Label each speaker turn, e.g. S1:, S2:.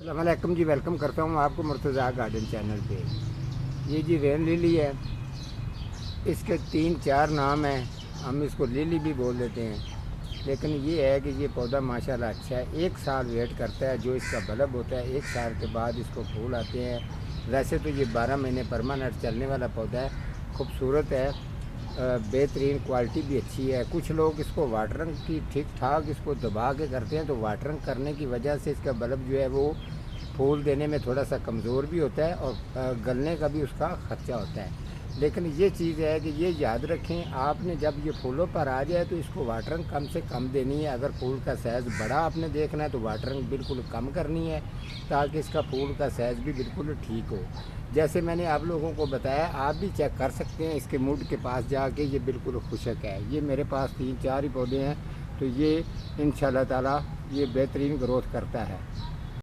S1: अस्सलाम वालेकुम जी, वेलकम करता हूँ आपको मुर्तज़ा गार्डन चैनल पे। ये जी रेन लिली है, इसके 3-4 नाम हैं। हम इसको लिली भी बोल देते हैं, लेकिन ये है कि ये पौधा माशाल्लाह अच्छा है। 1 साल वेट करता है जो इसका बल्ब होता है। 1 साल के बाद इसको फूल आते हैं। वैसे तो ये 12 महीने परमानेंट चलने वाला पौधा है। खूबसूरत है, बेहतरीन क्वालिटी भी अच्छी है। कुछ लोग इसको वाटरिंग की ठीक ठाक इसको दबा के करते हैं, तो वाटरिंग करने की वजह से इसका बल्ब जो है वो फूल देने में थोड़ा सा कमज़ोर भी होता है और गलने का भी उसका ख़र्चा होता है। लेकिन ये चीज़ है कि ये याद रखें, आपने जब ये फूलों पर आ जाए तो इसको वाटरिंग कम से कम देनी है। अगर फूल का साइज़ बड़ा आपने देखना है तो वाटरिंग बिल्कुल कम करनी है, ताकि इसका फूल का साइज़ भी बिल्कुल ठीक हो। जैसे मैंने आप लोगों को बताया, आप भी चेक कर सकते हैं इसके मूड के पास जाके। ये बिल्कुल खुशक है। ये मेरे पास 3-4 ही पौधे हैं, तो ये इंशाल्लाह ताला ये बेहतरीन ग्रोथ करता है।